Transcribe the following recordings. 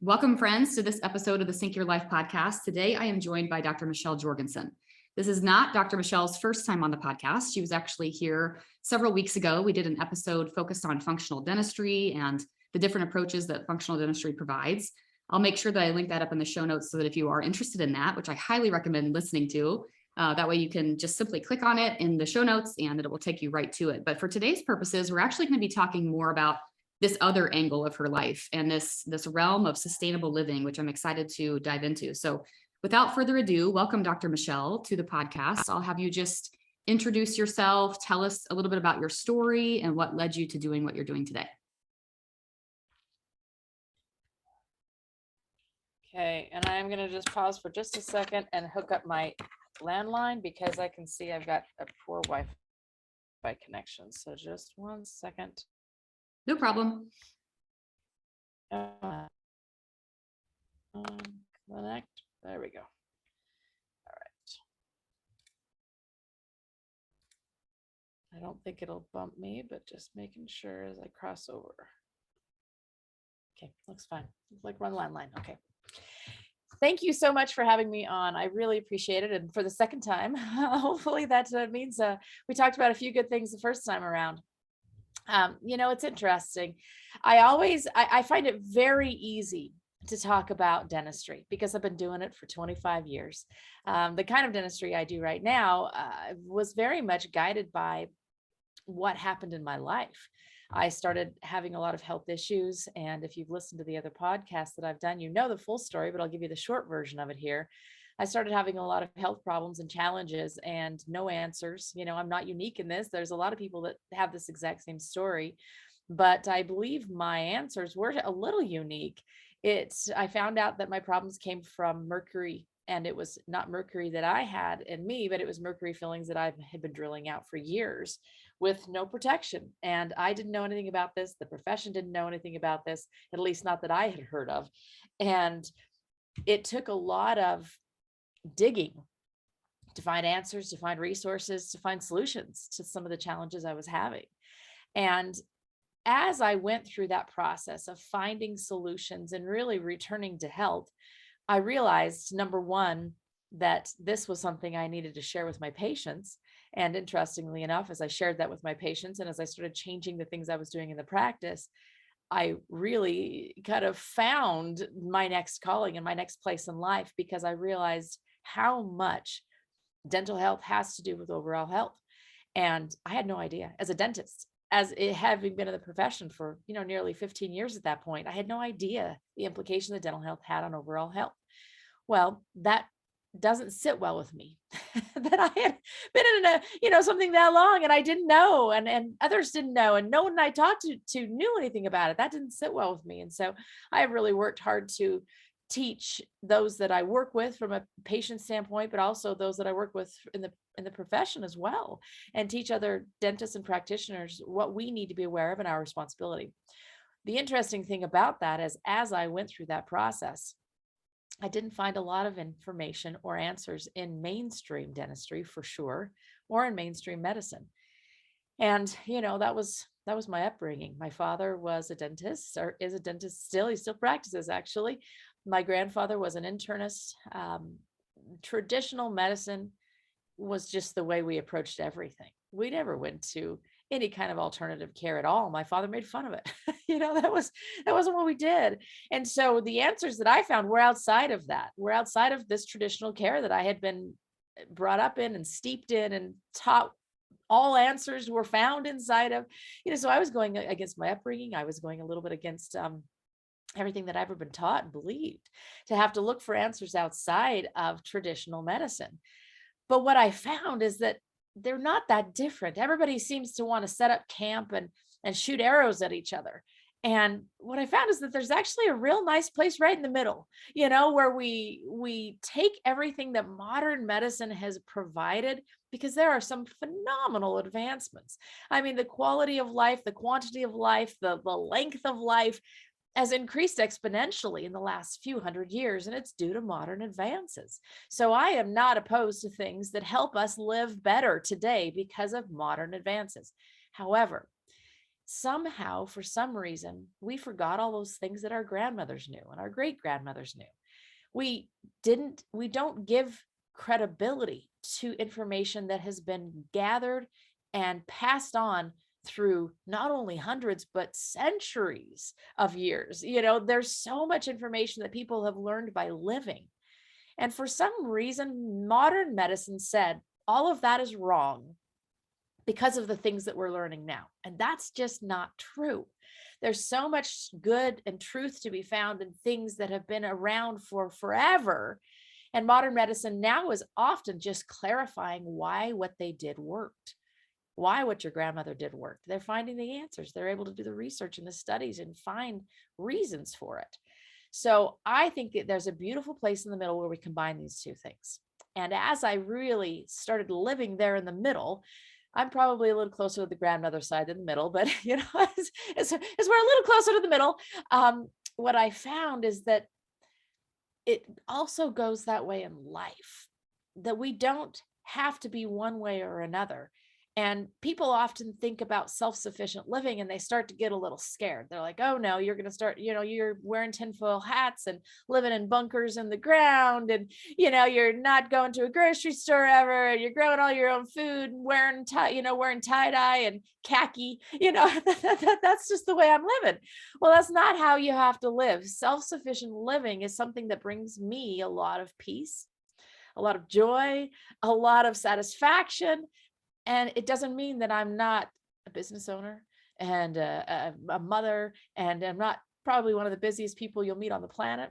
Welcome, friends, to this episode of the Sync Your Life podcast. Today, I am joined by Dr. Michelle Jorgensen. This is not Dr. Michelle's first time on the podcast. She was actually here several weeks ago. We did an episode focused on functional dentistry and the different approaches that functional dentistry provides. I'll make sure that I link that up in the show notes so that if you are interested in that, which I highly recommend listening to, that way you can just simply click on it in the show notes and it will take you right to it. But for today's purposes, we're actually going to be talking more about this other angle of her life and this realm of sustainable living, which I'm excited to dive into. So without further ado, welcome Dr. Michelle to the podcast. I'll have you just introduce yourself, tell us a little bit about your story and what led you to doing what you're doing today. Okay, and I'm going to just pause for just a second and hook up my landline because I can see I've got a poor Wi-Fi connection. So just one second. No problem. Connect. There we go. All right. I don't think it'll bump me, but just making sure as I cross over. Okay, looks fine. Looks like we're on the landline. Okay. Thank you so much for having me on. I really appreciate it. And for the second time, hopefully that means we talked about a few good things the first time around. It's interesting. I find it very easy to talk about dentistry because I've been doing it for 25 years. The kind of dentistry I do right now was very much guided by what happened in my life. I started having a lot of health issues. And if you've listened to the other podcasts that I've done, you know the full story, but I'll give you the short version of it here. I started having a lot of health problems and challenges and no answers. I'm not unique in this. There's a lot of people that have this exact same story, but I believe my answers were a little unique. I found out that my problems came from mercury, and it was not mercury that I had in me, but it was mercury fillings that I had been drilling out for years with no protection. And I didn't know anything about this. The profession didn't know anything about this, at least not that I had heard of. And it took a lot of digging to find answers, to find resources, to find solutions to some of the challenges I was having. And as I went through that process of finding solutions and really returning to health, I realized, number one, that this was something I needed to share with my patients. And interestingly enough, as I shared that with my patients and as I started changing the things I was doing in the practice, I really kind of found my next calling and my next place in life because I realized how much dental health has to do with overall health. And I had no idea as a dentist, as it having been in the profession for, nearly 15 years at that point, I had no idea the implication that dental health had on overall health. Well, that doesn't sit well with me that I had been in something that long and I didn't know and others didn't know and no one I talked to knew anything about it. That didn't sit well with me. And so I really worked hard to teach those that I work with from a patient standpoint, but also those that I work with in the profession as well, and teach other dentists and practitioners what we need to be aware of and our responsibility. The interesting thing about that is as I went through that process, I didn't find a lot of information or answers in mainstream dentistry for sure, or in mainstream medicine. And, that was my upbringing. My father was a dentist, or is a dentist still. He still practices, actually. My grandfather was an internist. Traditional medicine was just the way we approached everything. We never went to any kind of alternative care at all. My father made fun of it. That wasn't what we did. And so the answers that I found were outside of that. Were outside of this traditional care that I had been brought up in and steeped in and taught. All answers were found inside of, so I was going against my upbringing. I was going a little bit against everything that I've ever been taught and believed, to have to look for answers outside of traditional medicine. But what I found is that they're not that different. Everybody seems to want to set up camp and shoot arrows at each other. And what I found is that there's actually a real nice place right in the middle, where we take everything that modern medicine has provided, because there are some phenomenal advancements. I mean, the quality of life, the quantity of life, the length of life has increased exponentially in the last few hundred years, and it's due to modern advances. So I am not opposed to things that help us live better today because of modern advances. However, somehow, for some reason, we forgot all those things that our grandmothers knew and our great grandmothers knew. We don't give credibility to information that has been gathered and passed on through not only hundreds but centuries of years. There's so much information that people have learned by living, and for some reason modern medicine said all of that is wrong because of the things that we're learning now. And that's just not true. There's so much good and truth to be found in things that have been around for forever. And modern medicine now is often just clarifying why what they did worked, why what your grandmother did worked. They're finding the answers. They're able to do the research and the studies and find reasons for it. So I think that there's a beautiful place in the middle where we combine these two things. And as I really started living there in the middle, I'm probably a little closer to the grandmother side than the middle, but as we're a little closer to the middle, what I found is that it also goes that way in life, that we don't have to be one way or another. And people often think about self-sufficient living and they start to get a little scared. They're like, oh no, you're going to start, you're wearing tinfoil hats and living in bunkers in the ground. And, you're not going to a grocery store ever. And you're growing all your own food and wearing tie-dye and khaki, that's just the way I'm living. Well, that's not how you have to live. Self-sufficient living is something that brings me a lot of peace, a lot of joy, a lot of satisfaction. And it doesn't mean that I'm not a business owner and a mother, and I'm not probably one of the busiest people you'll meet on the planet.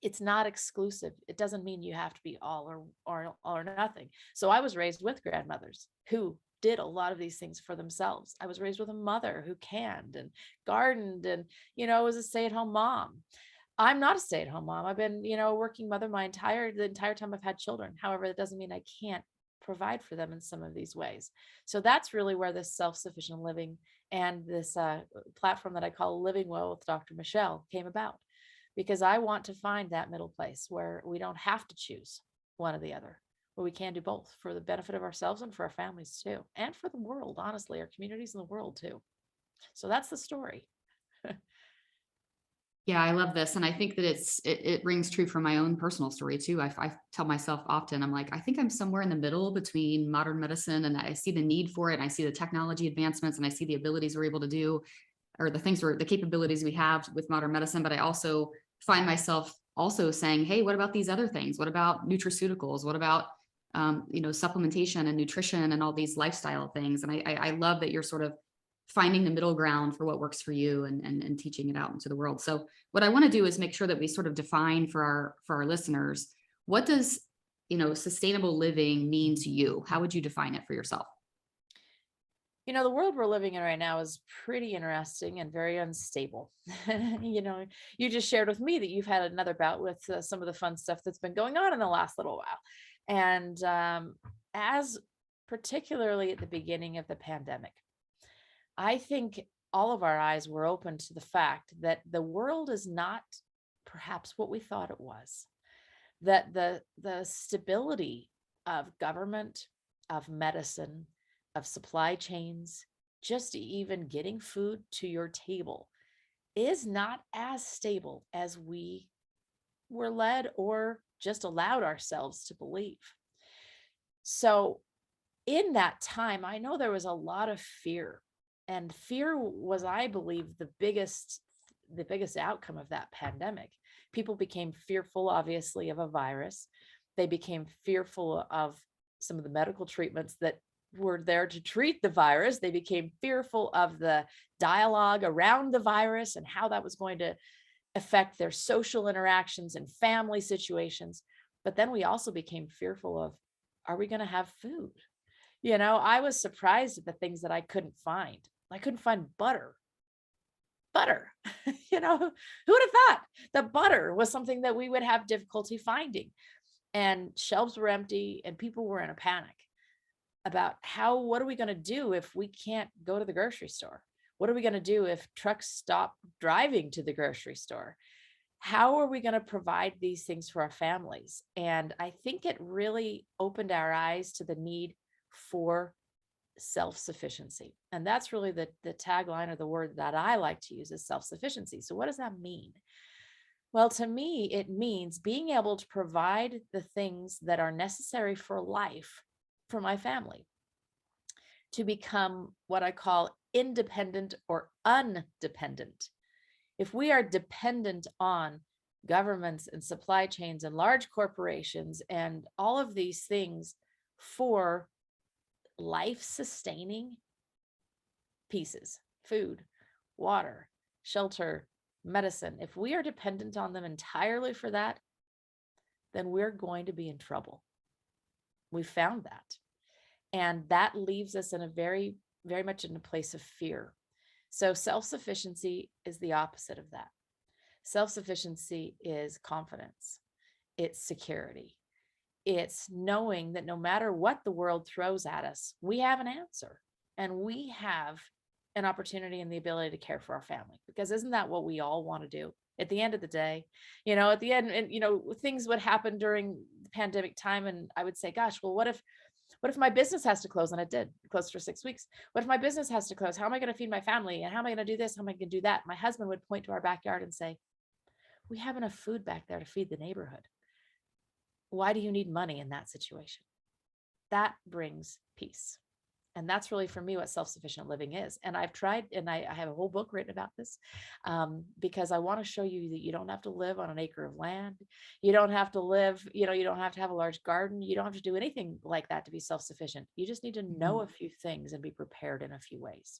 It's not exclusive. It doesn't mean you have to be all or nothing. So I was raised with grandmothers who did a lot of these things for themselves. I was raised with a mother who canned and gardened and, was a stay-at-home mom. I'm not a stay-at-home mom. I've been, a working mother the entire time I've had children. However, that doesn't mean I can't provide for them in some of these ways. So that's really where this self-sufficient living and this platform that I call Living Well with Dr. Michelle came about, because I want to find that middle place where we don't have to choose one or the other, where we can do both for the benefit of ourselves and for our families too, and for the world, honestly, our communities in the world too. So that's the story. Yeah, I love this. And I think that it rings true for my own personal story too. I tell myself often, I'm like, I think I'm somewhere in the middle between modern medicine, and I see the need for it. And I see the technology advancements, and I see the abilities we're able to do, or the capabilities we have with modern medicine. But I also find myself also saying, hey, what about these other things? What about nutraceuticals? What about, supplementation and nutrition and all these lifestyle things? And I love that you're sort of finding the middle ground for what works for you, and teaching it out into the world. So what I want to do is make sure that we sort of define for our listeners, what does, sustainable living mean to you? How would you define it for yourself? The world we're living in right now is pretty interesting and very unstable. You just shared with me that you've had another bout with some of the fun stuff that's been going on in the last little while. And as particularly at the beginning of the pandemic, I think all of our eyes were open to the fact that the world is not perhaps what we thought it was, that the stability of government, of medicine, of supply chains, just even getting food to your table is not as stable as we were led or just allowed ourselves to believe. So in that time, I know there was a lot of fear. And fear was, I believe, the biggest outcome of that pandemic. People became fearful, obviously, of a virus. They became fearful of some of the medical treatments that were there to treat the virus. They became fearful of the dialogue around the virus and how that was going to affect their social interactions and family situations. But then we also became fearful of, are we going to have food? I was surprised at the things that I couldn't find. I couldn't find butter. Who would have thought that butter was something that we would have difficulty finding? And shelves were empty and people were in a panic about what are we going to do if we can't go to the grocery store? What are we going to do if trucks stop driving to the grocery store? How are we going to provide these things for our families? And I think it really opened our eyes to the need for self-sufficiency. And that's really the tagline, or the word that I like to use, is self-sufficiency. So what does that mean? Well, to me, it means being able to provide the things that are necessary for life for my family, to become what I call independent or undependent. If we are dependent on governments and supply chains and large corporations and all of these things for life sustaining pieces, food, water, shelter, medicine, if we are dependent on them entirely for that, then we're going to be in trouble. We found that. And that leaves us in a very, very much in a place of fear. So self-sufficiency is the opposite of that. Self-sufficiency is confidence. It's security. It's knowing that no matter what the world throws at us, we have an answer, and we have an opportunity and the ability to care for our family. Because isn't that what we all want to do? At the end of the day, at the end, and things would happen during the pandemic time, and I would say, gosh, well, what if my business has to close? And it did. It closed for 6 weeks. What if my business has to close? How am I going to feed my family? And how am I going to do this? How am I going to do that? My husband would point to our backyard and say, we have enough food back there to feed the neighborhood. Why do you need money in that situation? That brings peace. And that's really, for me, what self-sufficient living is. And I've tried, and I have a whole book written about this, because I want to show you that you don't have to live on an acre of land. You don't have to live, you don't have to have a large garden. You don't have to do anything like that to be self-sufficient. You just need to know a few things and be prepared in a few ways.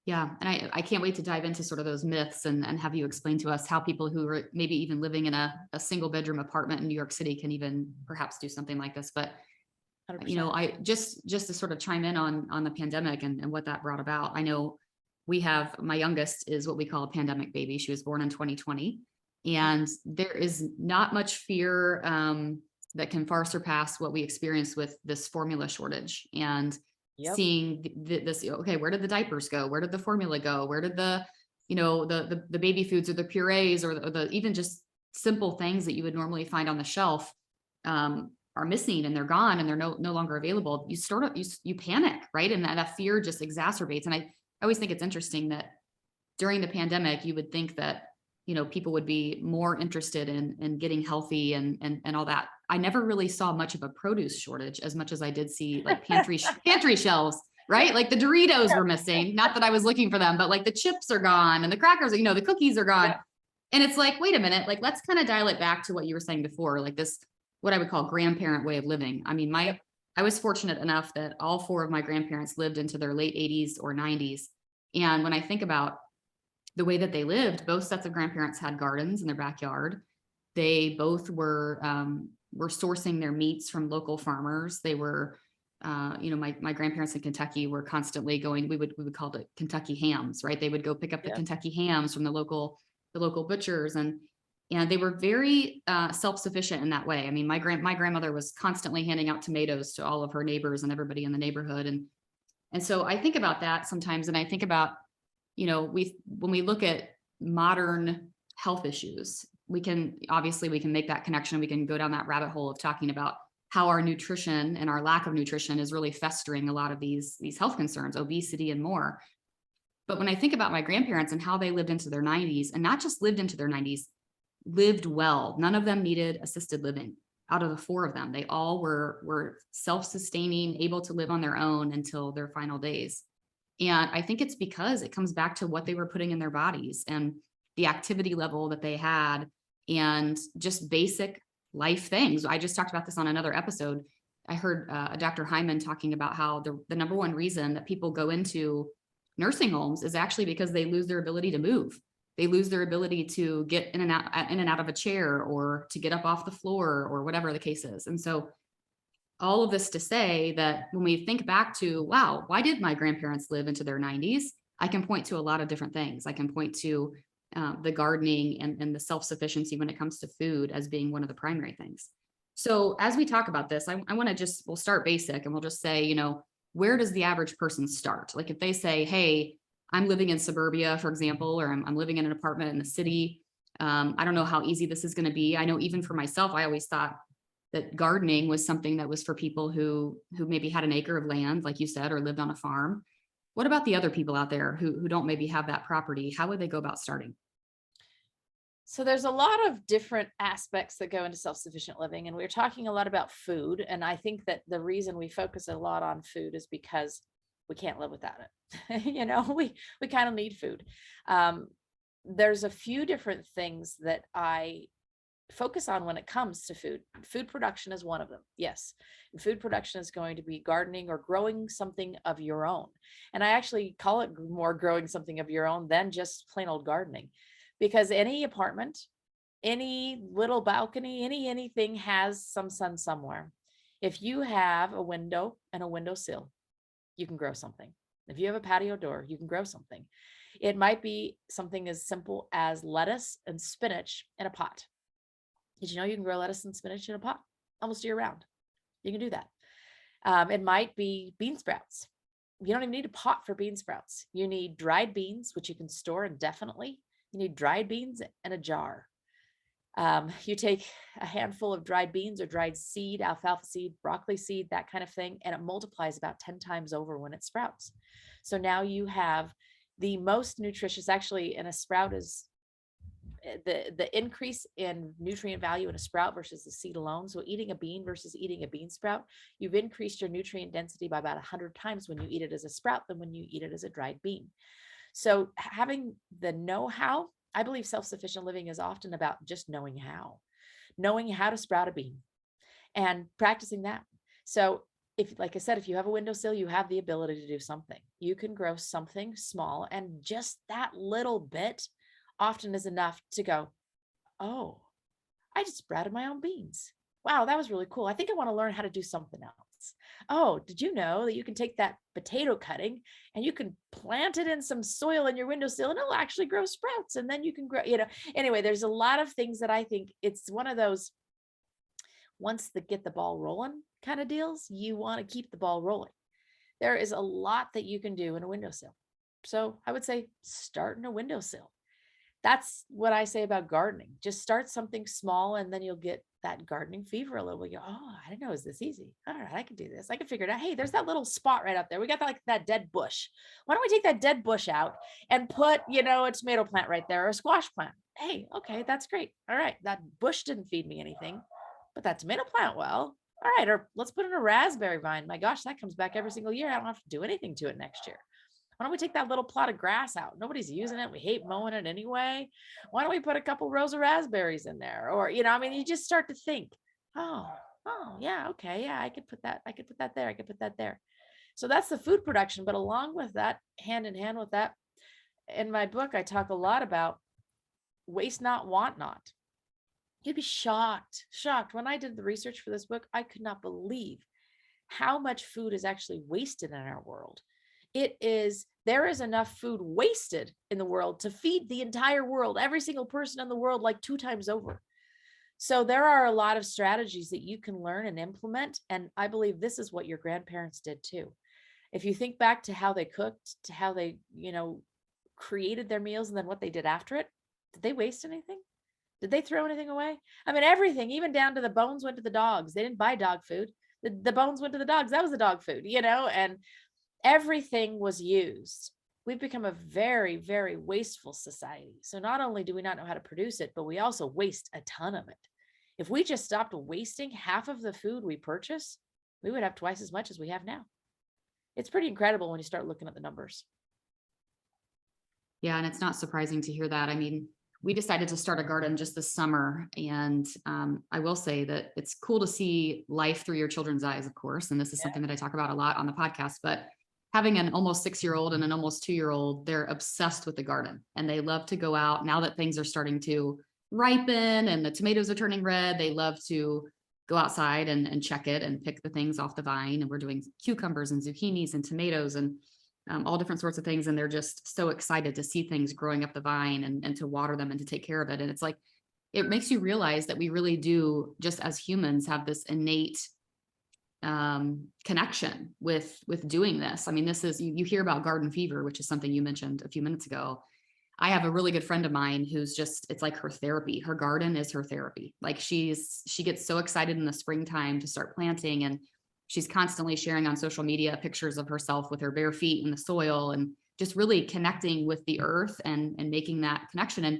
Yeah. And I can't wait to dive into sort of those myths and have you explain to us how people who are maybe even living in a single bedroom apartment in New York City can even perhaps do something like this. But 100%. I just to sort of chime in on the pandemic and what that brought about. I know my youngest is what we call a pandemic baby. She was born in 2020, and there is not much fear that can far surpass what we experienced with this formula shortage and seeing this. Okay, where did the diapers go? Where did the formula go? Where did the baby foods or the purees or the even just simple things that you would normally find on the shelf are missing, and they're gone, and they're no longer available. You panic, right? And that fear just exacerbates. And I always think it's interesting that during the pandemic, you would think that, people would be more interested in getting healthy and all that. I never really saw much of a produce shortage as much as I did see like pantry shelves, right? Like the Doritos were missing. Not that I was looking for them, but like the chips are gone and the crackers, the cookies are gone. Yeah. And it's like, wait a minute, like, let's kind of dial it back to what you were saying before, like this, what I would call grandparent way of living. I mean, I was fortunate enough that all 4 of my grandparents lived into their late 80s or 90s. And when I think about the way that they lived, both sets of grandparents had gardens in their backyard. They both were sourcing their meats from local farmers. They were, my grandparents in Kentucky were constantly going, we would call it Kentucky hams, right? They would go pick up the Kentucky hams from the local butchers, and they were very self-sufficient in that way. I mean, my grandmother was constantly handing out tomatoes to all of her neighbors and everybody in the neighborhood. And so I think about that sometimes. And I think about, when we look at modern health issues, we can make that connection. We can go down that rabbit hole of talking about how our nutrition and our lack of nutrition is really festering a lot of these health concerns, obesity and more. But when I think about my grandparents and how they lived into their 90s, and not just lived into their 90s, lived well. None of them needed assisted living. Out of the 4 of them, they all were self-sustaining, able to live on their own until their final days. And I think it's because it comes back to what they were putting in their bodies and the activity level that they had and just basic life things. I just talked about this on another episode. I heard Dr. Hyman talking about how the number one reason that people go into nursing homes is actually because they lose their ability to move. They lose their ability to get in and out of a chair, or to get up off the floor, or whatever the case is. And so all of this to say that when we think back to, wow, why did my grandparents live into their 90s? I can point to a lot of different things. I can point to the gardening and the self-sufficiency when it comes to food as being one of the primary things. So as we talk about this, I want to we'll start basic, and we'll just say, where does the average person start? Like if they say, hey, I'm living in suburbia, for example, or I'm living in an apartment in the city. I don't know how easy this is going to be. I know even for myself, I always thought that gardening was something that was for people who maybe had an acre of land, like you said, or lived on a farm. What about the other people out there who don't maybe have that property? How would they go about starting? So there's a lot of different aspects that go into self-sufficient living, and we're talking a lot about food. And I think that the reason we focus a lot on food is because we can't live without it. We kind of need food. Um, there's a few different things that I focus on when it comes to food. Food production is one of them. Yes. And food production is going to be gardening or growing something of your own. And I actually call it more growing something of your own than just plain old gardening, because any apartment, any little balcony, anything has some sun somewhere. If you have a window and a windowsill, you can grow something. If you have a patio door, you can grow something. It might be something as simple as lettuce and spinach in a pot. Did you know you can grow lettuce and spinach in a pot almost year round? You can do that. It might be bean sprouts. You don't even need a pot for bean sprouts. You need dried beans, which you can store indefinitely. You need dried beans and a jar. You take a handful of dried beans or dried seed, alfalfa seed, broccoli seed, that kind of thing, and it multiplies about 10 times over when it sprouts. So now you have the most nutritious, actually, and a sprout is the increase in nutrient value in a sprout versus the seed alone. So eating a bean versus eating a bean sprout, you've increased your nutrient density by about 100 times when you eat it as a sprout than when you eat it as a dried bean. So having the know-how, I believe self-sufficient living is often about just knowing how to sprout a bean and practicing that. So if, like I said, if you have a windowsill, you have the ability to do something. You can grow something small, and just that little bit often is enough to go, oh, I just sprouted my own beans. Wow, that was really cool. I think I want to learn how to do something else. Oh, did you know that you can take that potato cutting and you can plant it in some soil in your windowsill and it'll actually grow sprouts, and then you can grow, anyway, there's a lot of things that I think it's one of those once the get the ball rolling kind of deals. You want to keep the ball rolling. There is a lot that you can do in a windowsill. So I would say start in a windowsill. That's what I say about gardening. Just start something small and then you'll get that gardening fever a little bit. You go, oh, I didn't know it was this easy. All right, I can do this. I can figure it out. Hey, there's that little spot right up there. We got that, like that dead bush. Why don't we take that dead bush out and put, a tomato plant right there or a squash plant? Hey, okay, that's great. All right, that bush didn't feed me anything, but that tomato plant, well, all right, or let's put in a raspberry vine. My gosh, that comes back every single year. I don't have to do anything to it next year. Why don't we take that little plot of grass out? Nobody's using it. We hate mowing it anyway. Why don't we put a couple rows of raspberries in there? Or, you just start to think, oh, yeah, okay. Yeah, I could put that. I could put that there. I could put that there. So that's the food production. But along with that, hand in hand with that, in my book, I talk a lot about waste not, want not. You'd be shocked. When I did the research for this book, I could not believe how much food is actually wasted in our world. There is enough food wasted in the world to feed the entire world, every single person in the world, like 2 times over. So there are a lot of strategies that you can learn and implement. And I believe this is what your grandparents did too. If you think back to how they cooked, to how they, created their meals and then what they did after it, did they waste anything? Did they throw anything away? I mean, everything, even down to the bones, went to the dogs. They didn't buy dog food. The bones went to the dogs. That was the dog food, and everything was used. We've become a very, very wasteful society. So not only do we not know how to produce it, but we also waste a ton of it. If we just stopped wasting half of the food we purchase, we would have twice as much as we have now. It's pretty incredible when you start looking at the numbers. Yeah, and it's not surprising to hear that. I mean, we decided to start a garden just this summer. And I will say that it's cool to see life through your children's eyes, of course. And this is something that I talk about a lot on the podcast, but having an almost 6-year-old and an almost 2-year-old, they're obsessed with the garden and they love to go out now that things are starting to ripen and the tomatoes are turning red. They love to go outside and check it and pick the things off the vine. And we're doing cucumbers and zucchinis and tomatoes and all different sorts of things. And they're just so excited to see things growing up the vine and to water them and to take care of it. And it's like, it makes you realize that we really do, just as humans, have this innate connection with doing this. I mean, this is, you hear about garden fever, which is something you mentioned a few minutes ago. I have a really good friend of mine who's just, it's like her therapy. Her garden is her therapy. Like she gets so excited in the springtime to start planting, and she's constantly sharing on social media pictures of herself with her bare feet in the soil, and just really connecting with the earth and making that connection. And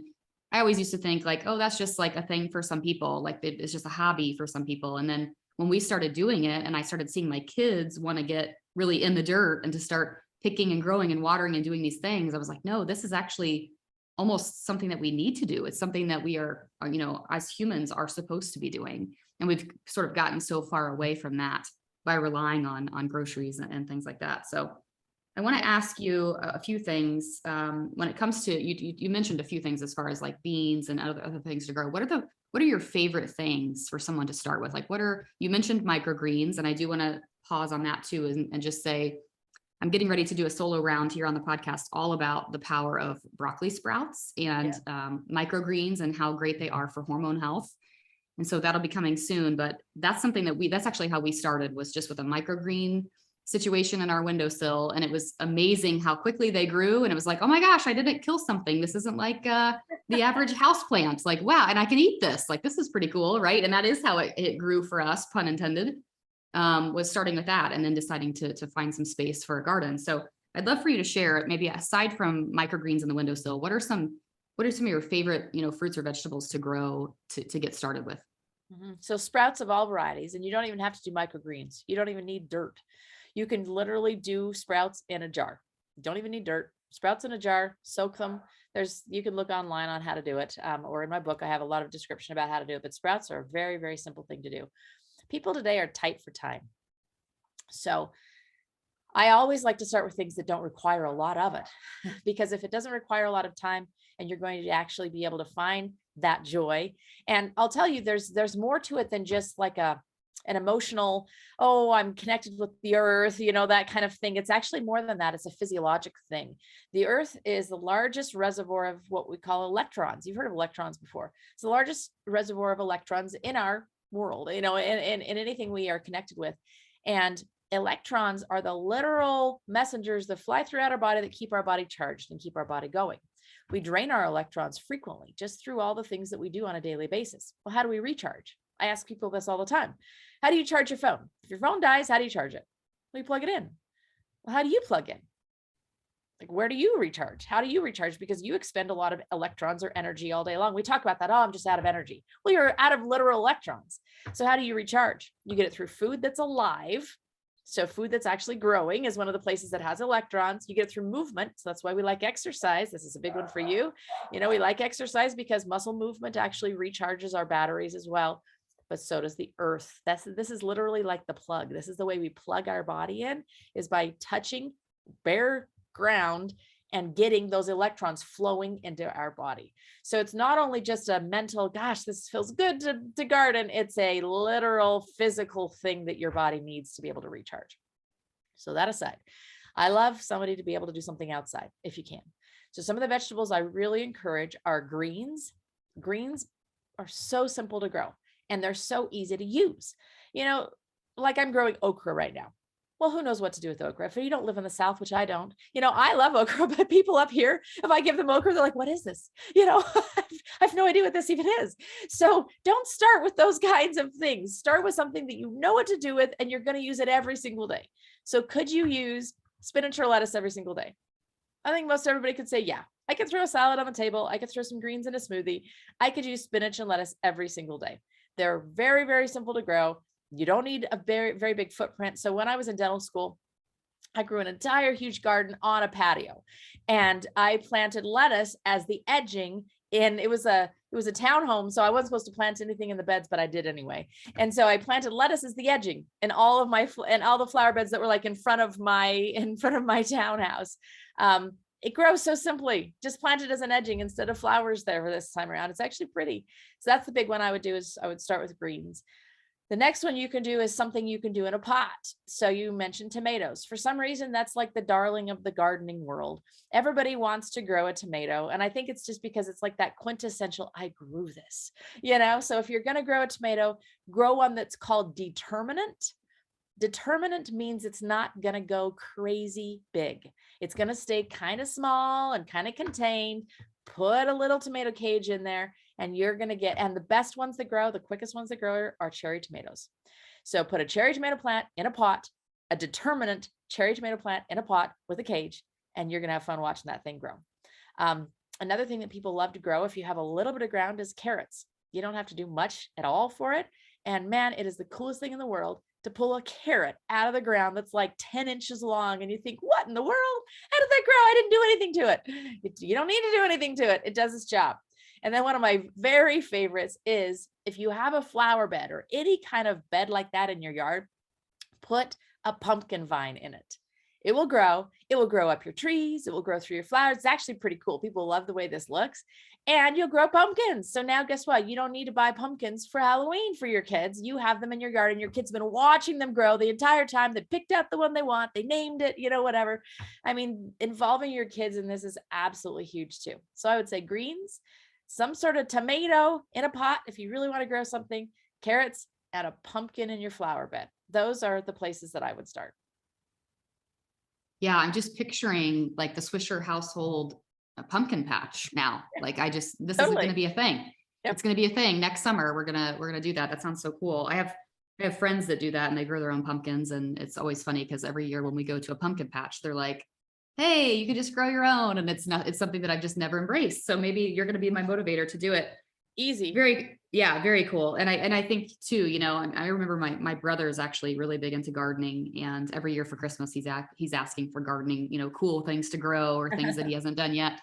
I always used to think like, oh, that's just like a thing for some people. Like it's just a hobby for some people. And then when we started doing it and I started seeing my kids want to get really in the dirt and to start picking and growing and watering and doing these things, I was like, no, this is actually almost something that we need to do. It's something that we are, as humans are supposed to be doing. And we've sort of gotten so far away from that by relying on groceries and things like that. So I want to ask you a few things when it comes to you mentioned a few things as far as like beans and other things to grow. What are your favorite things for someone to start with? Like you mentioned microgreens, and I do want to pause on that too and just say I'm getting ready to do a solo round here on the podcast all about the power of broccoli sprouts and microgreens and how great they are for hormone health. And so that'll be coming soon, but that's something that's actually how we started, was just with a microgreen situation in our windowsill. And it was amazing how quickly they grew. And it was like, oh my gosh, I didn't kill something. This isn't like the average house plant. Like, wow, and I can eat this. Like, this is pretty cool, right? And that is how it grew for us, pun intended, was starting with that and then deciding to find some space for a garden. So I'd love for you to share, maybe aside from microgreens in the windowsill, what are some of your favorite, fruits or vegetables to grow to get started with? So sprouts of all varieties, and you don't even have to do microgreens. You don't even need dirt. You can literally do sprouts in a jar. You don't even need dirt. Sprouts in a jar, soak them. You can look online on how to do it. Or in my book, I have a lot of description about how to do it, but sprouts are a very, very simple thing to do. People today are tight for time. So I always like to start with things that don't require a lot of it, because if it doesn't require a lot of time and you're going to actually be able to find that joy. And I'll tell you, there's more to it than just like an emotional, oh, I'm connected with the earth, that kind of thing. It's actually more than that. It's a physiologic thing. The earth is the largest reservoir of what we call electrons. You've heard of electrons before. It's the largest reservoir of electrons in our world, in anything we are connected with. And electrons are the literal messengers that fly throughout our body that keep our body charged and keep our body going. We drain our electrons frequently just through all the things that we do on a daily basis. Well, how do we recharge? I ask people this all the time. How do you charge your phone? If your phone dies, how do you charge it? Well, you plug it in. Well, how do you plug in? Like, where do you recharge? How do you recharge? Because you expend a lot of electrons or energy all day long. We talk about that. Oh, I'm just out of energy. Well, you're out of literal electrons. So how do you recharge? You get it through food that's alive. So food that's actually growing is one of the places that has electrons. You get it through movement. So that's why we like exercise. This is a big one for you. We like exercise because muscle movement actually recharges our batteries as well. But so does the earth. This is literally like the plug. This is the way we plug our body in, is by touching bare ground and getting those electrons flowing into our body. So it's not only just a mental, gosh, this feels good to garden. It's a literal physical thing that your body needs to be able to recharge. So that aside, I love somebody to be able to do something outside if you can. So some of the vegetables I really encourage are greens. Greens are so simple to grow and they're so easy to use. Like I'm growing okra right now. Well, who knows what to do with okra? If you don't live in the South, which I don't, I love okra, but people up here, if I give them okra, they're like, what is this? I have no idea what this even is. So don't start with those kinds of things. Start with something that you know what to do with, and you're going to use it every single day. So could you use spinach or lettuce every single day? I think most everybody could say, yeah, I could throw a salad on the table. I could throw some greens in a smoothie. I could use spinach and lettuce every single day. They're very, very simple to grow. You don't need a very, very big footprint. So when I was in dental school, I grew an entire huge garden on a patio, and I planted lettuce as the edging in, it was a townhome. So I wasn't supposed to plant anything in the beds, but I did anyway. And so I planted lettuce as the edging in all of all the flower beds that were like in front of my townhouse. It grows so simply, just plant it as an edging instead of flowers there for this time around. It's actually pretty. So that's the big one I would do, is I would start with greens. The next one you can do is something you can do in a pot. So you mentioned tomatoes. For some reason, that's like the darling of the gardening world. Everybody wants to grow a tomato. And I think it's just because it's like that quintessential, I grew this, So if you're going to grow a tomato, grow one that's called determinate. Determinant means it's not going to go crazy big. It's going to stay kind of small and kind of contained. Put a little tomato cage in there and you're going to get, and the best ones that grow, the quickest ones that grow are cherry tomatoes. So put a cherry tomato plant in a pot, a determinant cherry tomato plant in a pot with a cage, and you're going to have fun watching that thing grow. Another thing that people love to grow, if you have a little bit of ground, is carrots. You don't have to do much at all for it. And man, it is the coolest thing in the world to pull a carrot out of the ground that's like 10 inches long. And you think, what in the world? How did that grow? I didn't do anything to it. You don't need to do anything to it. It does its job. And then one of my very favorites is if you have a flower bed or any kind of bed like that in your yard, put a pumpkin vine in it. It will grow. It will grow up your trees. It will grow through your flowers. It's actually pretty cool. People love the way this looks. And you'll grow pumpkins. So now guess what? You don't need to buy pumpkins for Halloween for your kids. You have them in your yard and your kids have been watching them grow the entire time. They picked out the one they want. They named it, whatever. I mean, involving your kids in this is absolutely huge too. So I would say greens, some sort of tomato in a pot if you really want to grow something, carrots, and a pumpkin in your flower bed. Those are the places that I would start. Yeah, I'm just picturing like the Swisher household pumpkin patch now. Like this Totally. is going to be a thing. Yep. It's going to be a thing next summer. We're going to do that. That sounds so cool. I have friends that do that and they grow their own pumpkins. And it's always funny because every year when we go to a pumpkin patch, they're like, hey, you can just grow your own. And it's something that I've just never embraced. So maybe you're going to be my motivator to do it. Easy. Very cool. And I think too, I remember my brother is actually really big into gardening, and every year for Christmas, he's asking for gardening, cool things to grow or things that he hasn't done yet.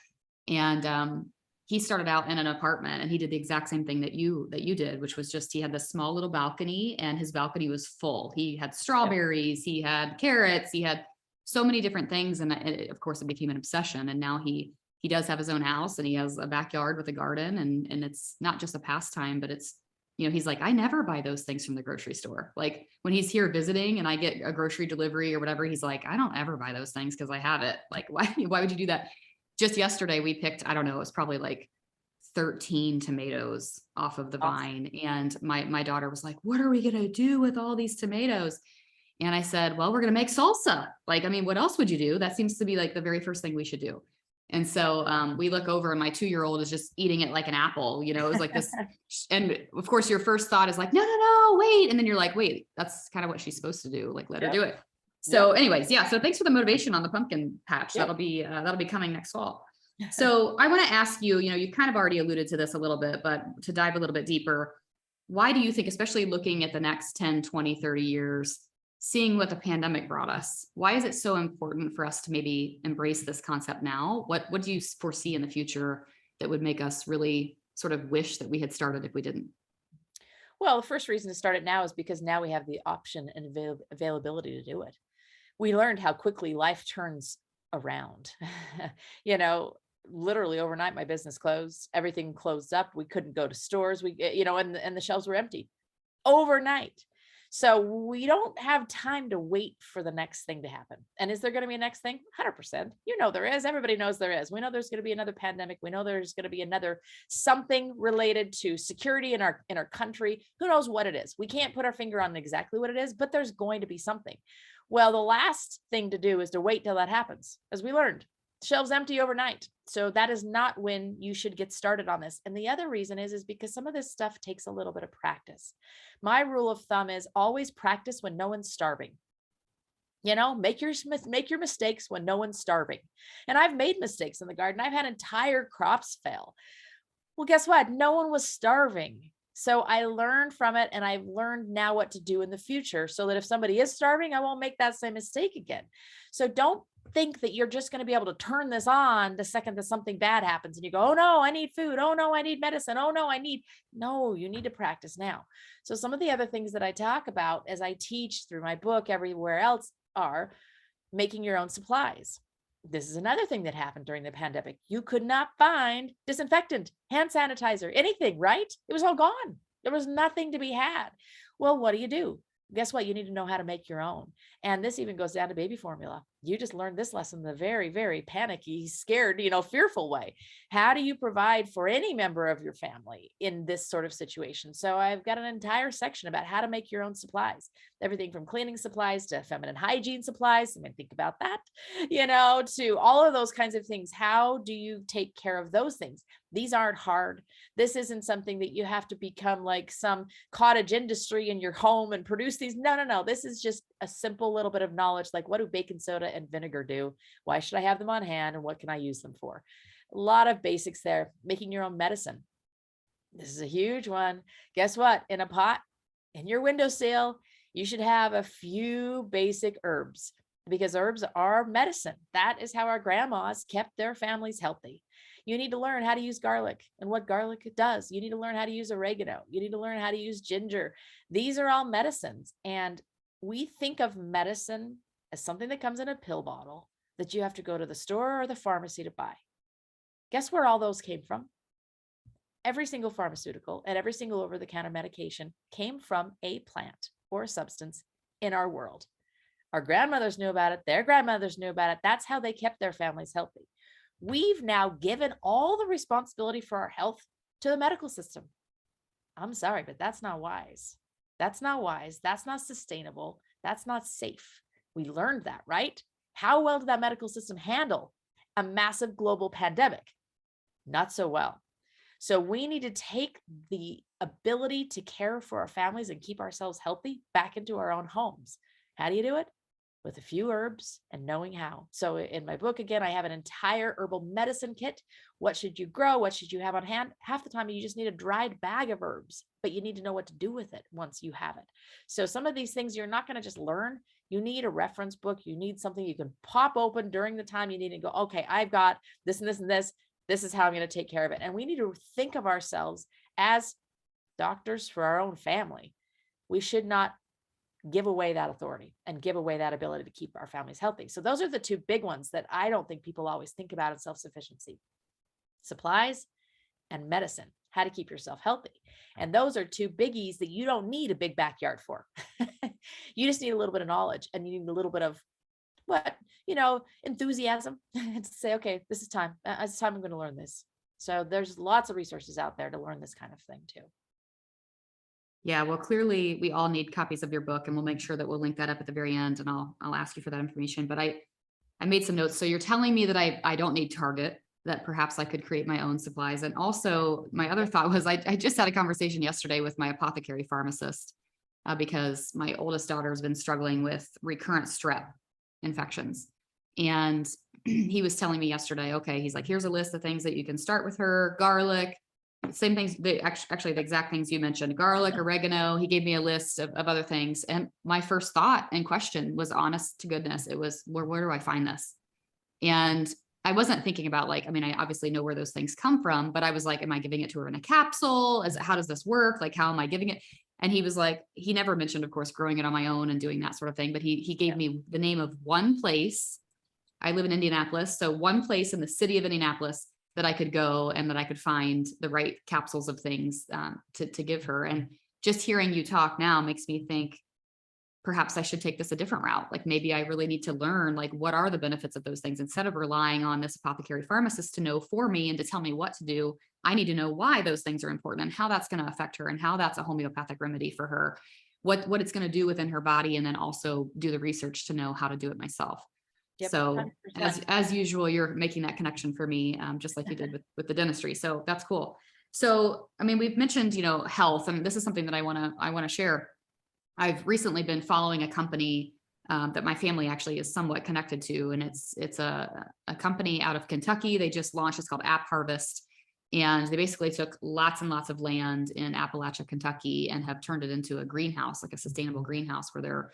And he started out in an apartment and he did the exact same thing that you did, which was just, he had this small little balcony and his balcony was full. He had strawberries, he had carrots, he had so many different things. And of course it became an obsession. And now he does have his own house and he has a backyard with a garden, and it's not just a pastime, but it's, he's like, I never buy those things from the grocery store. Like when he's here visiting and I get a grocery delivery or whatever, he's like, I don't ever buy those things because I have it. Like, why would you do that? Just yesterday we picked, I don't know, it was probably like 13 tomatoes off of the vine. And my daughter was like, what are we going to do with all these tomatoes? And I said, well, we're going to make salsa. Like, I mean, what else would you do? That seems to be like the very first thing we should do. And so we look over and my 2-year-old is just eating it like an apple, it was like this. And of course your first thought is like, no, wait. And then you're like, wait, that's kind of what she's supposed to do. Like, let her do it. So anyways, yeah. So thanks for the motivation on the pumpkin patch. That'll be coming next fall. So I want to ask you, you kind of already alluded to this a little bit, but to dive a little bit deeper, why do you think, especially looking at the next 10, 20, 30 years, seeing what the pandemic brought us, why is it so important for us to maybe embrace this concept now? What do you foresee in the future that would make us really sort of wish that we had started if we didn't? Well, the first reason to start it now is because now we have the option and availability to do it. We learned how quickly life turns around. Literally overnight, my business closed, everything closed up. We couldn't go to stores. And the shelves were empty overnight. So we don't have time to wait for the next thing to happen. And is there going to be a next thing? 100%. There is. Everybody knows there is. We know there's going to be another pandemic. We know there's going to be another something related to security in our country. Who knows what it is? We can't put our finger on exactly what it is, but there's going to be something. Well, the last thing to do is to wait till that happens. As we learned, shelves empty overnight. So that is not when you should get started on this. And the other reason is because some of this stuff takes a little bit of practice. My rule of thumb is always practice when no one's starving. Make your mistakes when no one's starving. And I've made mistakes in the garden. I've had entire crops fail. Well, guess what? No one was starving. So I learned from it, and I've learned now what to do in the future so that if somebody is starving, I won't make that same mistake again. So don't think that you're just going to be able to turn this on the second that something bad happens and you go, oh no, I need food. Oh no, I need medicine. Oh no, you need to practice now. So some of the other things that I talk about as I teach through my book, everywhere else, are making your own supplies. This is another thing that happened during the pandemic. You could not find disinfectant, hand sanitizer, anything, right? It was all gone. There was nothing to be had. Well, what do? Guess what? You need to know how to make your own. And this even goes down to baby formula. You just learned this lesson the very, very panicky, scared, fearful way. How do you provide for any member of your family in this sort of situation? So I've got an entire section about how to make your own supplies, everything from cleaning supplies to feminine hygiene supplies. I mean, think about that, to all of those kinds of things. How do you take care of those things? These aren't hard. This isn't something that you have to become like some cottage industry in your home and produce these. No, no, no. This is just a simple little bit of knowledge. Like, what do baking soda and vinegar do? Why should I have them on hand? And what can I use them for? A lot of basics there. Making your own medicine. This is a huge one. Guess what? In a pot, in your windowsill, you should have a few basic herbs, because herbs are medicine. That is how our grandmas kept their families healthy. You need to learn how to use garlic and what garlic does. You need to learn how to use oregano. You need to learn how to use ginger. These are all medicines. And we think of medicine as something that comes in a pill bottle that you have to go to the store or the pharmacy to buy. Guess where all those came from? Every single pharmaceutical and every single over-the-counter medication came from a plant or a substance in our world. Our grandmothers knew about it. Their grandmothers knew about it. That's how they kept their families healthy. We've now given all the responsibility for our health to the medical system. I'm sorry, but that's not wise. That's not wise. That's not sustainable. That's not safe. We learned that, right? How well did that medical system handle a massive global pandemic? Not so well. So we need to take the ability to care for our families and keep ourselves healthy back into our own homes. How do you do it? With a few herbs and knowing how. So in my book, again, I have an entire herbal medicine kit. What should you grow? What should you have on hand? Half the time you just need a dried bag of herbs, but you need to know what to do with it once you have it. So some of these things you're not going to just learn. You need a reference book. You need something you can pop open during the time you need to go, okay, I've got this and this and this. This is how I'm going to take care of it. And we need to think of ourselves as doctors for our own family. We should not give away that authority and give away that ability to keep our families healthy. So those are the two big ones that I don't think people always think about in self-sufficiency: supplies and medicine, how to keep yourself healthy. And those are two biggies that you don't need a big backyard for. You just need a little bit of knowledge, and you need a little bit of enthusiasm to say, okay, this is time. It's time I'm going to learn this. So there's lots of resources out there to learn this kind of thing too. Yeah, well, clearly we all need copies of your book, and we'll make sure that we'll link that up at the very end, and I'll ask you for that information. But I made some notes. So you're telling me that I don't need Target, that perhaps I could create my own supplies. And also my other thought was I just had a conversation yesterday with my apothecary pharmacist because my oldest daughter has been struggling with recurrent strep infections. And he was telling me yesterday, okay, he's like, here's a list of things that you can start with her: garlic, same things, actually the exact things you mentioned, garlic, oregano. He gave me a list of other things. And my first thought and question was, honest to goodness, it was, where do I find this? And I wasn't thinking about I obviously know where those things come from, but I was like, am I giving it to her in a capsule? How does this work? Like, how am I giving it? And he was like, he never mentioned, of course, growing it on my own and doing that sort of thing, but he gave me the name of one place. I live in Indianapolis. So one place in the city of Indianapolis that I could go and that I could find the right capsules of things to give her. And just hearing you talk now makes me think perhaps I should take this a different route. Like, maybe I really need to learn, what are the benefits of those things, instead of relying on this apothecary pharmacist to know for me and to tell me what to do. I need to know why those things are important and how that's going to affect her and how that's a homeopathic remedy for her, what it's going to do within her body, and then also do the research to know how to do it myself. Yep, So 100%. as usual, you're making that connection for me, just like you did with the dentistry. So that's cool. So, we've mentioned, health, and this is something that I want to share. I've recently been following a company that my family actually is somewhat connected to, and it's a company out of Kentucky. They just launched. It's called App Harvest, and they basically took lots and lots of land in Appalachia, Kentucky, and have turned it into a greenhouse, like a sustainable greenhouse, where they're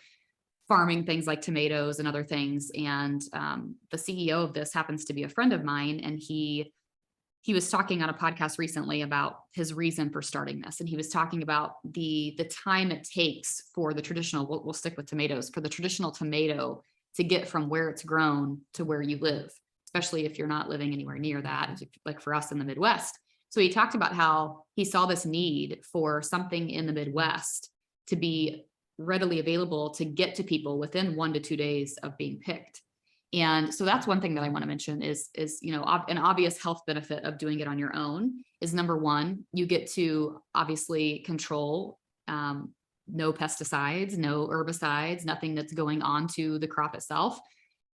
farming things like tomatoes and other things. And the CEO of this happens to be a friend of mine, and he was talking on a podcast recently about his reason for starting this. And he was talking about the time it takes for the traditional, we'll stick with tomatoes, for the traditional tomato to get from where it's grown to where you live, especially if you're not living anywhere near that, like for us in the Midwest. So he talked about how he saw this need for something in the Midwest to be readily available to get to people within 1 to 2 days of being picked. And so that's one thing that I want to mention is, an obvious health benefit of doing it on your own is number one, you get to obviously control, no pesticides, no herbicides, nothing that's going on to the crop itself.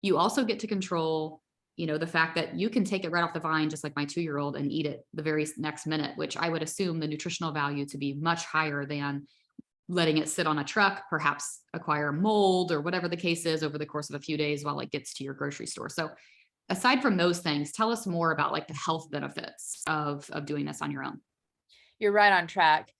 You also get to control, the fact that you can take it right off the vine, just like my 2-year-old, and eat it the very next minute, which I would assume the nutritional value to be much higher than letting it sit on a truck, perhaps acquire mold or whatever the case is over the course of a few days while it gets to your grocery store. So aside from those things, tell us more about like the health benefits of doing this on your own. You're right on track.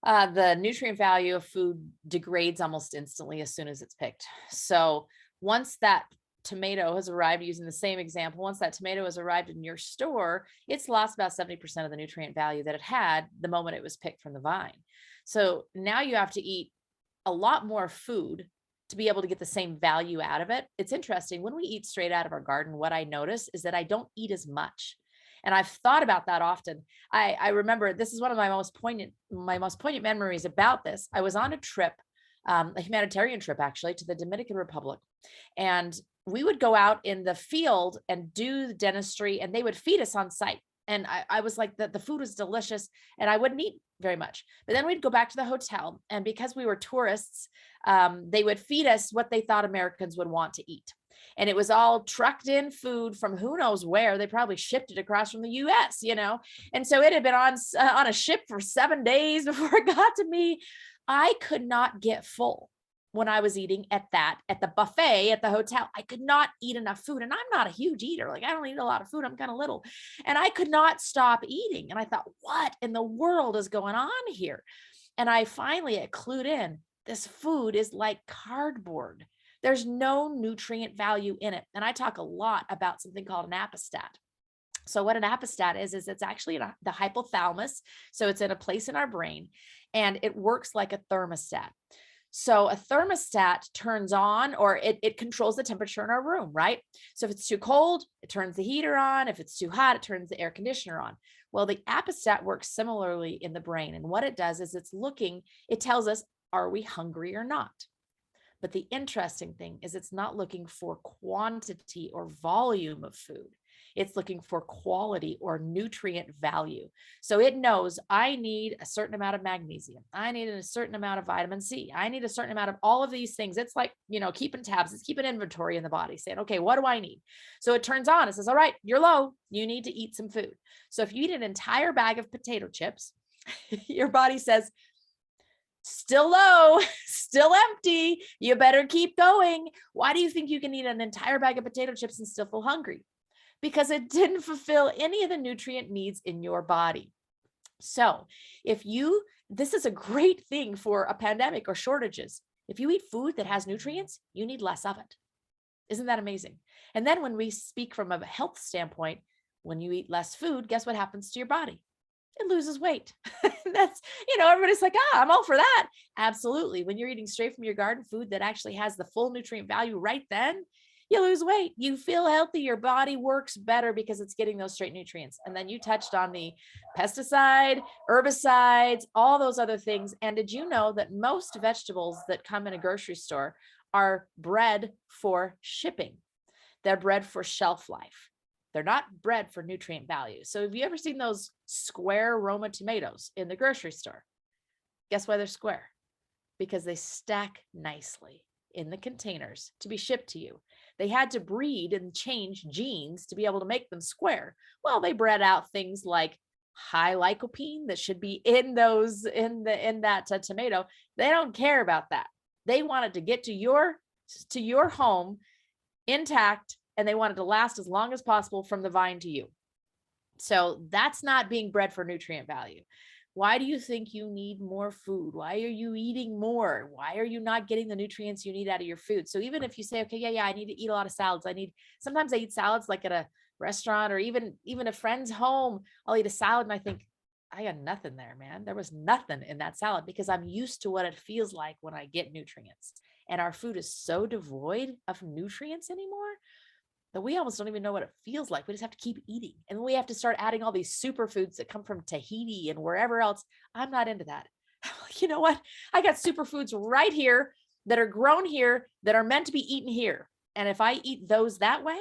The nutrient value of food degrades almost instantly as soon as it's picked. So once that tomato has arrived, using the same example, once that tomato has arrived in your store, it's lost about 70% of the nutrient value that it had the moment it was picked from the vine. So now you have to eat a lot more food to be able to get the same value out of it. It's interesting. When we eat straight out of our garden, what I notice is that I don't eat as much. And I've thought about that often. I remember this is one of my most poignant memories about this. I was on a trip, a humanitarian trip, actually, to the Dominican Republic. And we would go out in the field and do the dentistry, and they would feed us on site. And I was like, the food was delicious, and I wouldn't eat very much. But then we'd go back to the hotel, and because we were tourists, they would feed us what they thought Americans would want to eat. And it was all trucked in food from who knows where. They probably shipped it across from the US, And so it had been on a ship for 7 days before it got to me. I could not get full when I was eating at the buffet at the hotel. I could not eat enough food. And I'm not a huge eater. Like, I don't eat a lot of food. I'm kind of little. And I could not stop eating. And I thought, what in the world is going on here? And I finally clued in. This food is like cardboard. There's no nutrient value in it. And I talk a lot about something called an apostat. So what an apostat is it's actually in the hypothalamus. So it's in a place in our brain, and it works like a thermostat. So a thermostat turns on, or it controls the temperature in our room, right? So if it's too cold, it turns the heater on. If it's too hot, it turns the air conditioner on. Well, the apostat works similarly in the brain. And what it does is it tells us, are we hungry or not? But the interesting thing is it's not looking for quantity or volume of food. It's looking for quality or nutrient value. So it knows I need a certain amount of magnesium. I need a certain amount of vitamin C. I need a certain amount of all of these things. It's like, keeping tabs. It's keeping inventory in the body, saying, okay, what do I need? So it turns on. It says, all right, you're low. You need to eat some food. So if you eat an entire bag of potato chips, your body says, still low, still empty. You better keep going. Why do you think you can eat an entire bag of potato chips and still feel hungry? Because it didn't fulfill any of the nutrient needs in your body. So this is a great thing for a pandemic or shortages. If you eat food that has nutrients, you need less of it. Isn't that amazing? And then when we speak from a health standpoint, when you eat less food, guess what happens to your body? It loses weight. That's, everybody's like, I'm all for that. Absolutely. When you're eating straight from your garden food that actually has the full nutrient value right then, you lose weight. You feel healthy. Your body works better because it's getting those straight nutrients. And then you touched on the pesticide, herbicides, all those other things. And did you know that most vegetables that come in a grocery store are bred for shipping? They're bred for shelf life. They're not bred for nutrient value. So have you ever seen those square Roma tomatoes in the grocery store? Guess why they're square? Because they stack nicely in the containers to be shipped to you. They had to breed and change genes to be able to make them square. Well, they bred out things like high lycopene that should be in that tomato. They don't care about that. They want it to get to your home intact, and they want it to last as long as possible from the vine to you. So that's not being bred for nutrient value. Why do you think you need more food? Why are you eating more? Why are you not getting the nutrients you need out of your food? So even if you say, okay, yeah, I need to eat a lot of salads. Sometimes I eat salads like at a restaurant or even a friend's home. I'll eat a salad and I think, I got nothing there, man. There was nothing in that salad because I'm used to what it feels like when I get nutrients. And our food is so devoid of nutrients anymore that we almost don't even know what it feels like. We just have to keep eating. And then we have to start adding all these superfoods that come from Tahiti and wherever else. I'm not into that. You know what? I got superfoods right here that are grown here that are meant to be eaten here. And if I eat those that way,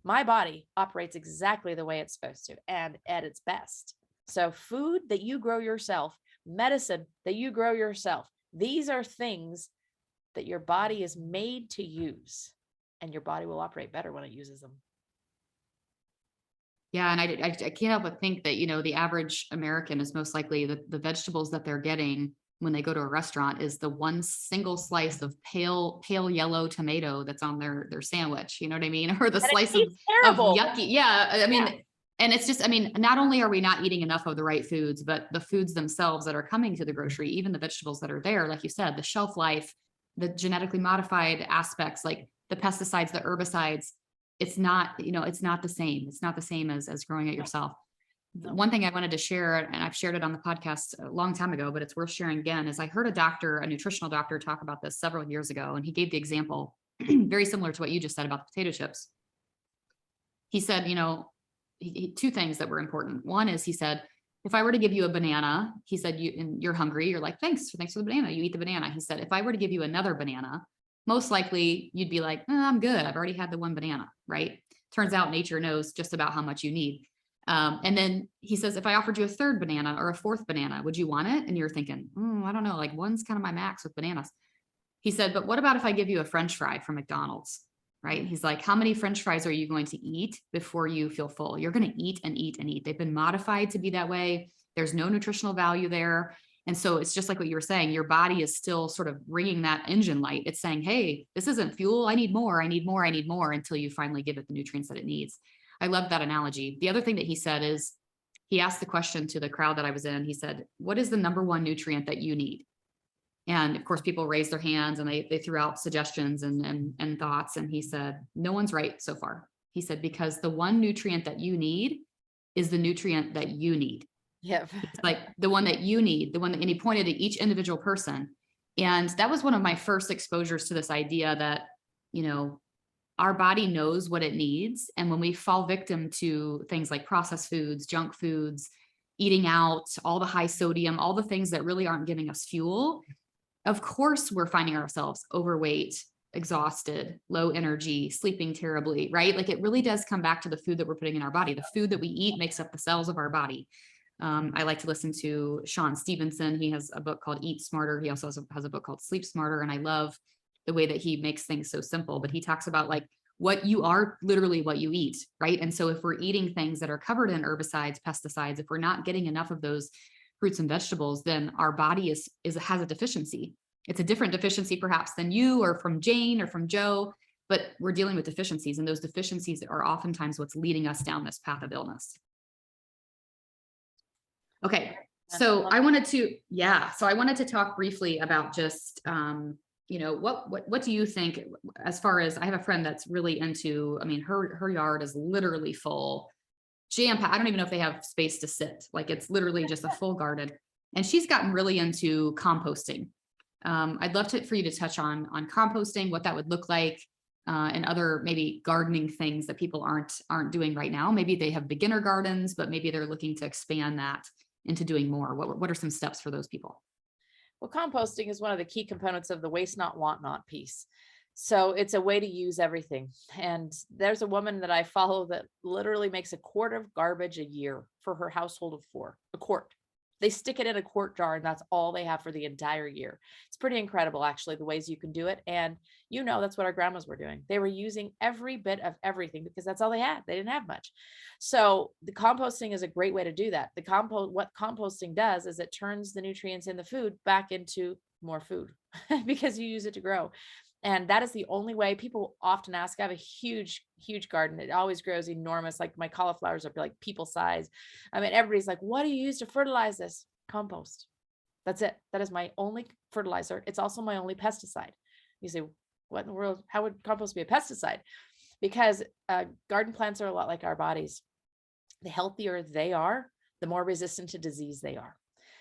my body operates exactly the way it's supposed to and at its best. So food that you grow yourself, medicine that you grow yourself, these are things that your body is made to use, and your body will operate better when it uses them. Yeah, and I can't help but think that, the average American is most likely the vegetables that they're getting when they go to a restaurant is the one single slice of pale yellow tomato that's on their sandwich. You know what I mean? Or the And it slice tastes of terrible. yucky. Yeah. I mean, Yeah. and it's just, not only are we not eating enough of the right foods, but the foods themselves that are coming to the grocery, even the vegetables that are there, like you said, the shelf life, the genetically modified aspects, like the pesticides, the herbicides, it's not, it's not the same. It's not the same as growing it yourself. No. One thing I wanted to share, and I've shared it on the podcast a long time ago, but it's worth sharing again, is I heard a nutritional doctor talk about this several years ago, and he gave the example very similar to what you just said about the potato chips. He said, two things that were important. One is, he said, if I were to give you a banana, he said, you're hungry, you're like, thanks for the banana. You eat the banana. He said, if I were to give you another banana, most likely you'd be like, I'm good. I've already had the one banana, right? Turns out nature knows just about how much you need. And then he says, if I offered you a third banana or a fourth banana, would you want it? And you're thinking, I don't know, like one's kind of my max with bananas. He said, but what about if I give you a French fry from McDonald's, right? He's like, how many French fries are you going to eat before you feel full? You're going to eat and eat and eat. They've been modified to be that way. There's no nutritional value there. And so it's just like what you were saying, your body is still sort of ringing that engine light. It's saying, hey, this isn't fuel. I need more. I need more. I need more, until you finally give it the nutrients that it needs. I love that analogy. The other thing that he said is, he asked the question to the crowd that I was in. He said, what is the number one nutrient that you need? And of course, people raised their hands and they threw out suggestions and thoughts. And he said, no one's right so far. He said, because the one nutrient that you need is the nutrient that you need. Yep. It's like the one that you need, and he pointed at each individual person. And that was one of my first exposures to this idea that, our body knows what it needs. And when we fall victim to things like processed foods, junk foods, eating out, all the high sodium, all the things that really aren't giving us fuel, of course, we're finding ourselves overweight, exhausted, low energy, sleeping terribly, right? Like it really does come back to the food that we're putting in our body. The food that we eat makes up the cells of our body. I like to listen to Sean Stevenson. He has a book called Eat Smarter. He also has a book called Sleep Smarter. And I love the way that he makes things so simple, but he talks about like what you are literally what you eat, right? And so if we're eating things that are covered in herbicides, pesticides, if we're not getting enough of those fruits and vegetables, then our body has a deficiency. It's a different deficiency perhaps than you or from Jane or from Joe, but we're dealing with deficiencies, and those deficiencies are oftentimes what's leading us down this path of illness. Okay, so I wanted to talk briefly about just, what do you think, as far as, I have a friend that's really into, her yard is literally full, jam-packed. I don't even know if they have space to sit. Like it's literally just a full garden. And she's gotten really into composting. I'd love for you to touch on composting, what that would look like, and other maybe gardening things that people aren't doing right now. Maybe they have beginner gardens, but maybe they're looking to expand that into doing more. What are some steps for those people? Well, composting is one of the key components of the waste not, want not piece. So it's a way to use everything. And there's a woman that I follow that literally makes a quart of garbage a year for her household of 4, a quart. They stick it in a quart jar and that's all they have for the entire year. It's pretty incredible, actually, the ways you can do it. And that's what our grandmas were doing. They were using every bit of everything because that's all they had. They didn't have much. So the composting is a great way to do that. What composting does is it turns the nutrients in the food back into more food because you use it to grow. And that is the only way. People often ask, I have a huge garden. It always grows enormous. Like my cauliflowers are like people size. Everybody's like, what do you use to fertilize this? Compost. That's it. That is my only fertilizer. It's also my only pesticide. You say, what in the world? How would compost be a pesticide? Because garden plants are a lot like our bodies. The healthier they are, the more resistant to disease they are.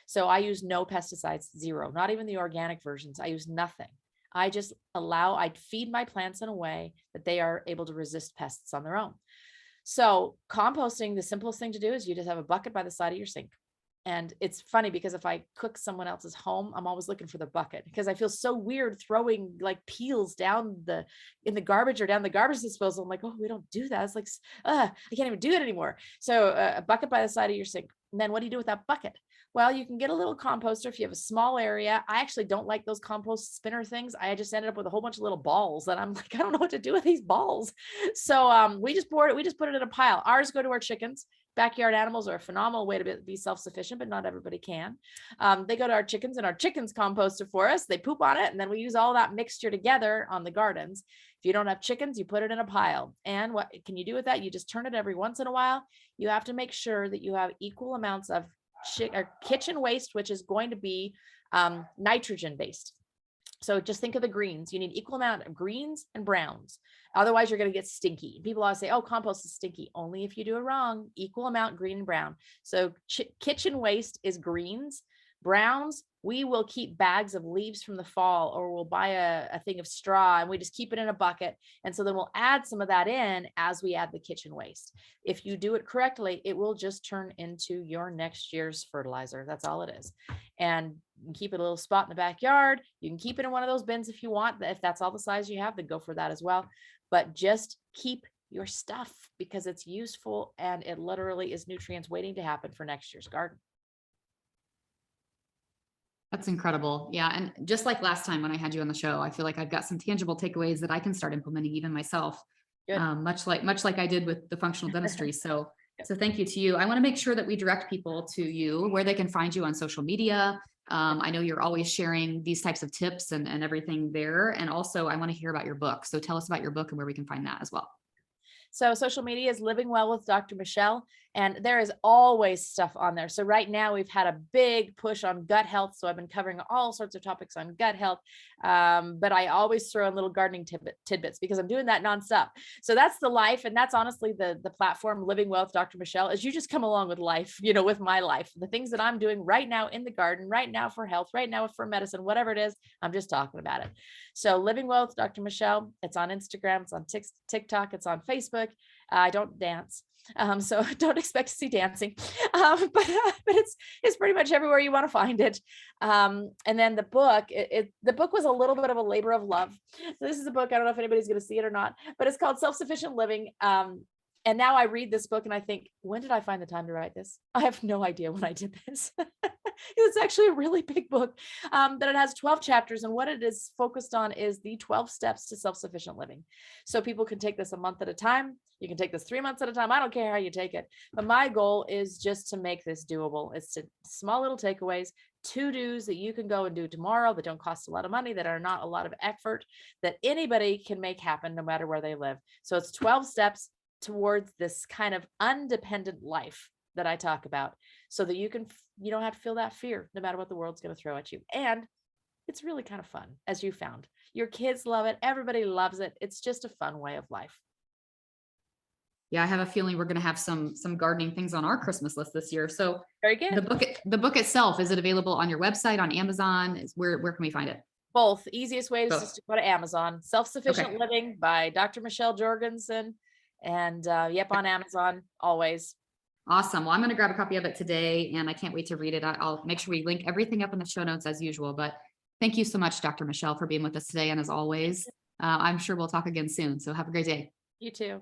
So I use no pesticides, zero, not even the organic versions. I use nothing. I feed my plants in a way that they are able to resist pests on their own. So composting, the simplest thing to do is you just have a bucket by the side of your sink. And it's funny because if I cook someone else's home, I'm always looking for the bucket because I feel so weird throwing like peels in the garbage or down the garbage disposal. I'm like, oh, we don't do that. It's like, I can't even do it anymore. So a bucket by the side of your sink. And then what do you do with that bucket? Well, you can get a little composter if you have a small area. I actually don't like those compost spinner things. I just ended up with a whole bunch of little balls that I'm like, I don't know what to do with these balls. So we just put it in a pile. Ours go to our chickens. Backyard animals are a phenomenal way to be self-sufficient, but not everybody can. They go to our chickens and our chickens compost it for us. They poop on it. And then we use all that mixture together on the gardens. If you don't have chickens, you put it in a pile. And what can you do with that? You just turn it every once in a while. You have to make sure that you have equal amounts of kitchen waste, which is going to be nitrogen based. So just think of the greens. You need equal amount of greens and browns. Otherwise, you're going to get stinky. People always say, oh, compost is stinky. Only if you do it wrong. Equal amount green and brown. So kitchen waste is greens. Browns, we will keep bags of leaves from the fall, or we'll buy a thing of straw and we just keep it in a bucket. And so then we'll add some of that in as we add the kitchen waste. If you do it correctly, it will just turn into your next year's fertilizer. That's all it is. And you can keep it a little spot in the backyard. You can keep it in one of those bins if you want. If that's all the size you have, then go for that as well. But just keep your stuff because it's useful and it literally is nutrients waiting to happen for next year's garden. That's incredible. Yeah. And just like last time when I had you on the show, I feel like I've got some tangible takeaways that I can start implementing even myself, much like I did with the functional dentistry. So thank you to you. I want to make sure that we direct people to you where they can find you on social media. I know you're always sharing these types of tips and everything there. And also I want to hear about your book. So tell us about your book and where we can find that as well. So social media is Living Well with Dr. Michelle, and there is always stuff on there. So right now we've had a big push on gut health. So I've been covering all sorts of topics on gut health, but I always throw in little gardening tidbits because I'm doing that nonstop. So that's the life. And that's honestly the platform Living Well with Dr. Michelle is you just come along with life, with my life, the things that I'm doing right now in the garden, right now for health, right now for medicine, whatever it is, I'm just talking about it. So Living Well with Dr. Michelle, it's on Instagram, it's on TikTok, it's on Facebook. I don't dance, so don't expect to see dancing, but it's pretty much everywhere you want to find it. And then the book, the book was a little bit of a labor of love. So this is a book, I don't know if anybody's going to see it or not, but it's called Self-Sufficient Living. And now I read this book and I think, when did I find the time to write this? I have no idea when I did this. It's actually a really big book that it has 12 chapters. And what it is focused on is the 12 steps to self-sufficient living. So people can take this a month at a time. You can take this 3 months at a time. I don't care how you take it. But my goal is just to make this doable. It's to small little takeaways, to-dos that you can go and do tomorrow that don't cost a lot of money, that are not a lot of effort, that anybody can make happen no matter where they live. So it's 12 steps towards this kind of undependent life that I talk about so that you don't have to feel that fear no matter what the world's going to throw at you. And it's really kind of fun, as you found. Your kids love it. Everybody loves it. It's just a fun way of life. Yeah, I have a feeling we're going to have some gardening things on our Christmas list this year. So very good. The book itself, is it available on your website, on Amazon? Where can we find it? Both. Easiest way is just to go to Amazon. Self-Sufficient Living by Dr. Michelle Jorgensen. And on Amazon, always. Awesome. Well, I'm going to grab a copy of it today and I can't wait to read it. I'll make sure we link everything up in the show notes as usual, but thank you so much, Dr. Michelle, for being with us today. And as always, I'm sure we'll talk again soon. So have a great day. You too.